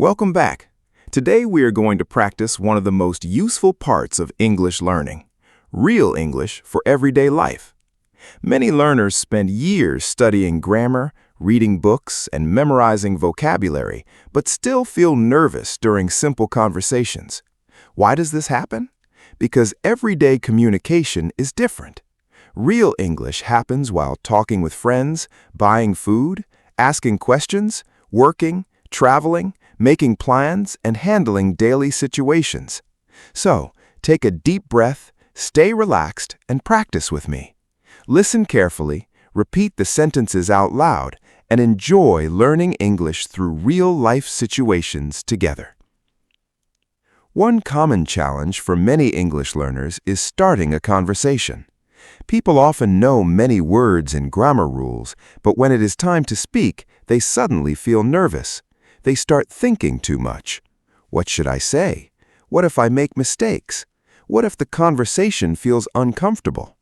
Welcome back. Today we are going to practice one of the most useful parts of English learning, real English for everyday life. Many learners spend years studying grammar, reading books, and memorizing vocabulary, but still feel nervous during simple conversations. Why does this happen? Because everyday communication is different. Real English happens while talking with friends, buying food, asking questions, working, traveling, making plans, and handling daily situations. So, take a deep breath, stay relaxed, and practice with me. Listen carefully, repeat the sentences out loud, and enjoy learning English through real-life situations together. One common challenge for many English learners is starting a conversation. People often know many words and grammar rules, but when it is time to speak, they suddenly feel nervous. They start thinking too much. What should I say? What if I make mistakes? What if the conversation feels uncomfortable?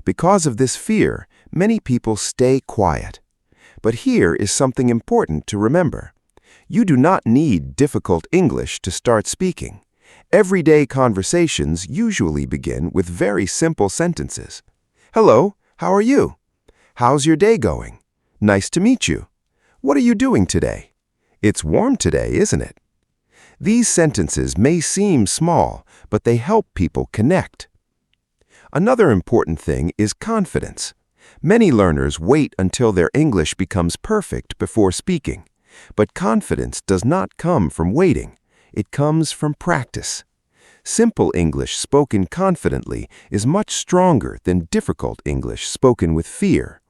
Because of this fear, many people stay quiet. But here is something important to remember. You do not need difficult English to start speaking. Everyday conversations usually begin with very simple sentences. Hello, how are you? How's your day going? Nice to meet you. What are you doing today? It's warm today, isn't it? These sentences may seem small, but they help people connect. Another important thing is confidence. Many learners wait until their English becomes perfect before speaking. But confidence does not come from waiting. It comes from practice. Simple English spoken confidently is much stronger than difficult English spoken with fear.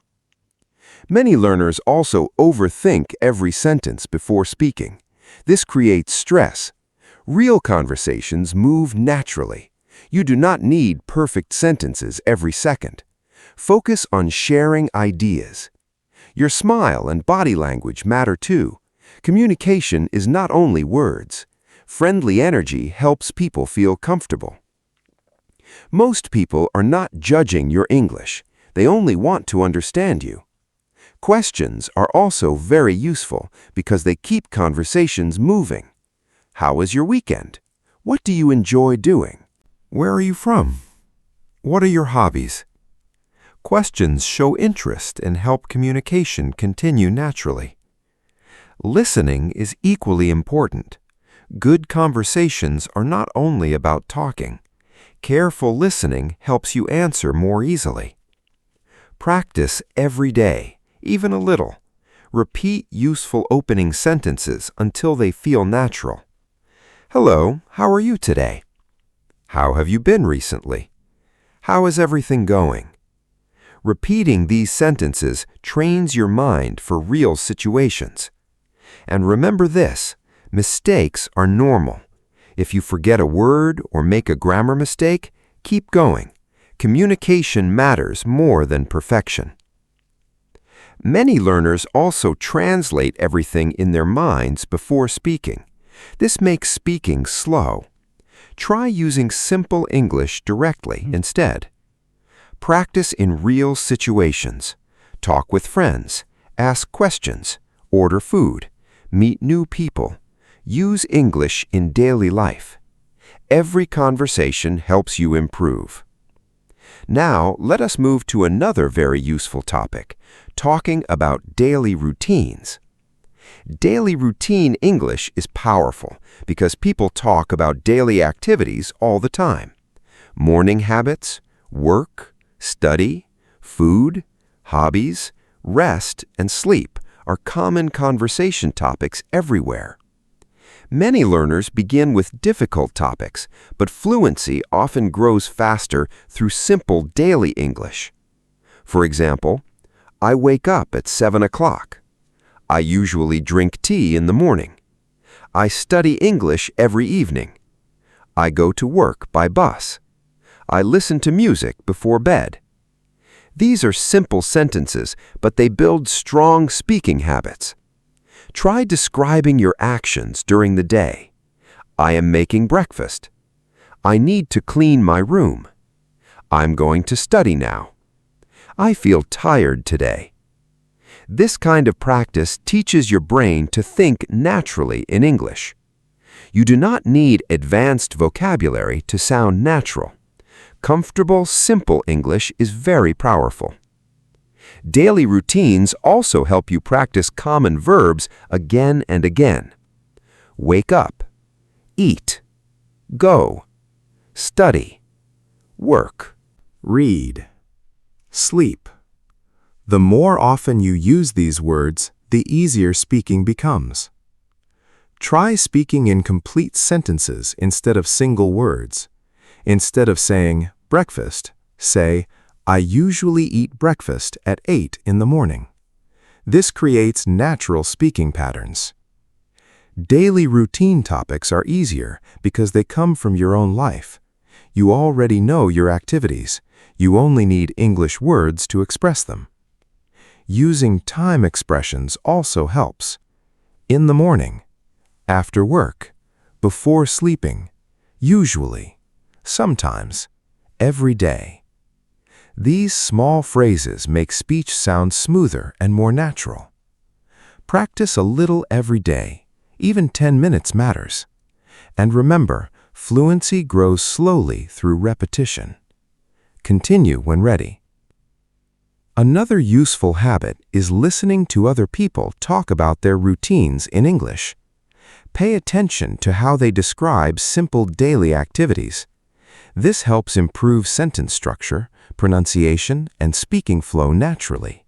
Many learners also overthink every sentence before speaking. This creates stress. Real conversations move naturally. You do not need perfect sentences every second. Focus on sharing ideas. Your smile and body language matter too. Communication is not only words. Friendly energy helps people feel comfortable. Most people are not judging your English. They only want to understand you. Questions are also very useful because they keep conversations moving. How was your weekend? What do you enjoy doing? Where are you from? What are your hobbies? Questions show interest and help communication continue naturally. Listening is equally important. Good conversations are not only about talking. Careful listening helps you answer more easily. Practice every day. Even a little. Repeat useful opening sentences until they feel natural. Hello, how are you today? How have you been recently? How is everything going? Repeating these sentences trains your mind for real situations. And remember this, mistakes are normal. If you forget a word or make a grammar mistake, keep going. Communication matters more than perfection. Many learners also translate everything in their minds before speaking. This makes speaking slow. Try using simple English directly instead. Practice in real situations. Talk with friends. Ask questions. Order food. Meet new people. Use English in daily life. Every conversation helps you improve. Now, let us move to another very useful topic, talking about daily routines. Daily routine English is powerful because people talk about daily activities all the time. Morning habits, work, study, food, hobbies, rest, and sleep are common conversation topics everywhere. Many learners begin with difficult topics, but fluency often grows faster through simple daily English. For example, I wake up at 7 o'clock. I usually drink tea in the morning. I study English every evening. I go to work by bus. I listen to music before bed. These are simple sentences, but they build strong speaking habits. Try describing your actions during the day. I am making breakfast. I need to clean my room. I'm going to study now. I feel tired today. This kind of practice teaches your brain to think naturally in English. You do not need advanced vocabulary to sound natural. Comfortable, simple English is very powerful. Daily routines also help you practice common verbs again and again. Wake up, eat, go, study, work, read, sleep. The more often you use these words, the easier speaking becomes. Try speaking in complete sentences instead of single words. Instead of saying breakfast, say, I usually eat breakfast at 8 in the morning. This creates natural speaking patterns. Daily routine topics are easier because they come from your own life. You already know your activities. You only need English words to express them. Using time expressions also helps. In the morning, after work, before sleeping, usually, sometimes, every day. These small phrases make speech sound smoother and more natural. Practice a little every day. Even 10 minutes matters. And remember, fluency grows slowly through repetition. Continue when ready. Another useful habit is listening to other people talk about their routines in English. Pay attention to how they describe simple daily activities. This helps improve sentence structure, pronunciation, and speaking flow naturally.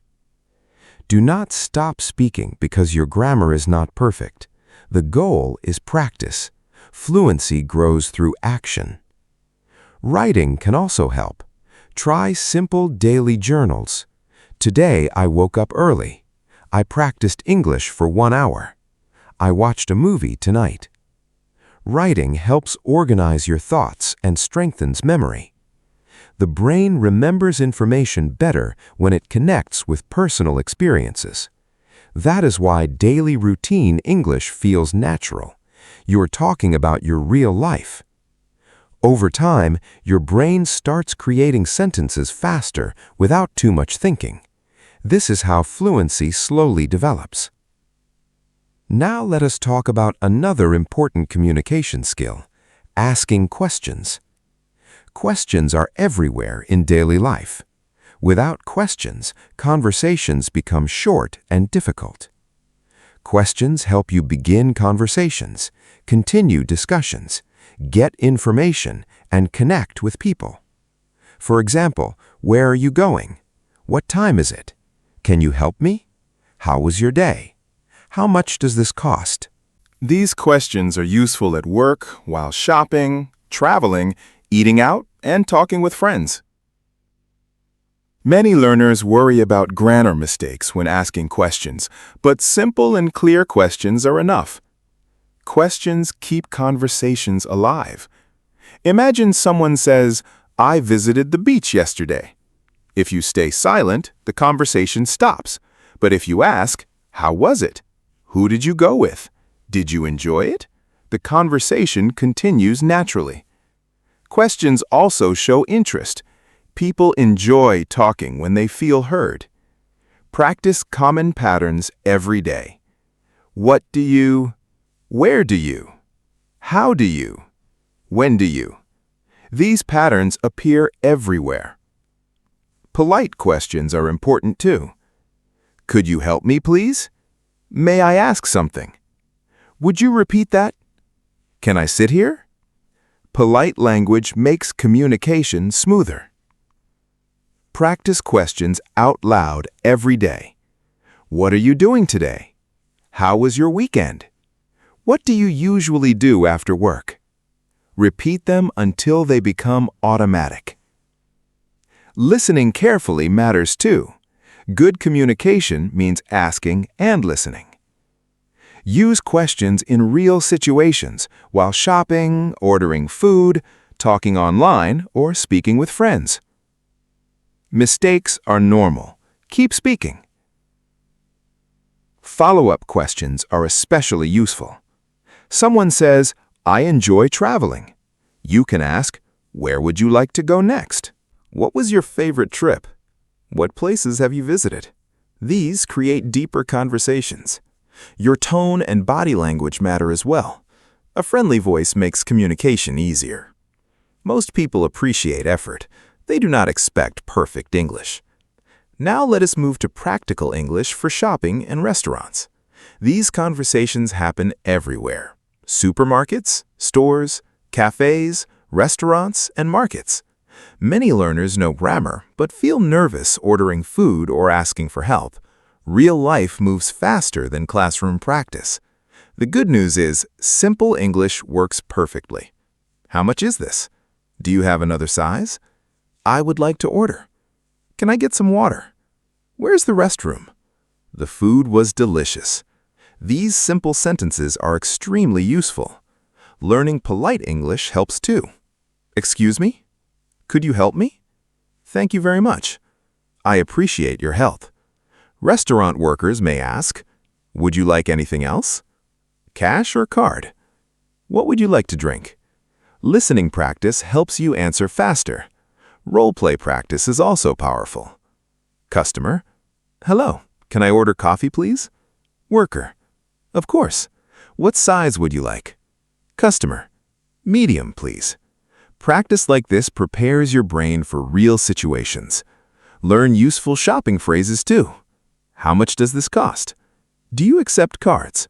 Do not stop speaking because your grammar is not perfect. The goal is practice. Fluency grows through action. Writing can also help. Try simple daily journals. Today I woke up early. I practiced English for 1 hour. I watched a movie tonight. Writing helps organize your thoughts and strengthens memory. The brain remembers information better when it connects with personal experiences. That is why daily routine English feels natural. You are talking about your real life. Over time, your brain starts creating sentences faster without too much thinking. This is how fluency slowly develops. Now let us talk about another important communication skill, asking questions. Questions are everywhere in daily life. Without questions, conversations become short and difficult. Questions help you begin conversations, continue discussions, get information, and connect with people. For example, where are you going? What time is it? Can you help me? How was your day? How much does this cost? These questions are useful at work, while shopping, traveling, eating out, and talking with friends. Many learners worry about grammar mistakes when asking questions, but simple and clear questions are enough. Questions keep conversations alive. Imagine someone says, I visited the beach yesterday. If you stay silent, the conversation stops. But if you ask, how was it? Who did you go with? Did you enjoy it? The conversation continues naturally. Questions also show interest. People enjoy talking when they feel heard. Practice common patterns every day. What do you? Where do you? How do you? When do you? These patterns appear everywhere. Polite questions are important too. Could you help me, please? May I ask something? Would you repeat that? Can I sit here? Polite language makes communication smoother. Practice questions out loud every day. What are you doing today? How was your weekend? What do you usually do after work? Repeat them until they become automatic. Listening carefully matters too. Good communication means asking and listening. Use questions in real situations while shopping, ordering food, talking online, or speaking with friends. Mistakes are normal. Keep speaking. Follow-up questions are especially useful. Someone says, I enjoy traveling. You can ask, where would you like to go next? What was your favorite trip? What places have you visited? These create deeper conversations. Your tone and body language matter as well. A friendly voice makes communication easier. Most people appreciate effort. They do not expect perfect English. Now let us move to practical English for shopping and restaurants. These conversations happen everywhere. Supermarkets, stores, cafes, restaurants, and markets. Many learners know grammar but feel nervous ordering food or asking for help. Real life moves faster than classroom practice. The good news is, simple English works perfectly. How much is this? Do you have another size? I would like to order. Can I get some water? Where's the restroom? The food was delicious. These simple sentences are extremely useful. Learning polite English helps too. Excuse me? Could you help me? Thank you very much. I appreciate your help. Restaurant workers may ask, would you like anything else? Cash or card? What would you like to drink? Listening practice helps you answer faster. Role-play practice is also powerful. Customer, hello, can I order coffee, please? Worker, of course. What size would you like? Customer, medium, please. Practice like this prepares your brain for real situations. Learn useful shopping phrases too. How much does this cost? Do you accept cards?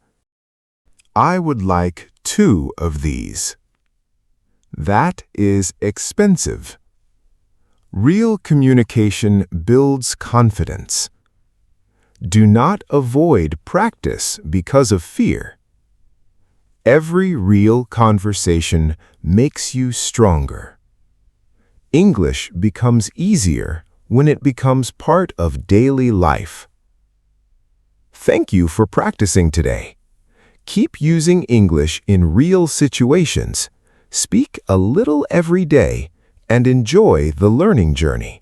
I would like 2 of these. That is expensive. Real communication builds confidence. Do not avoid practice because of fear. Every real conversation makes you stronger. English becomes easier when it becomes part of daily life. Thank you for practicing today. Keep using English in real situations. Speak a little every day and enjoy the learning journey.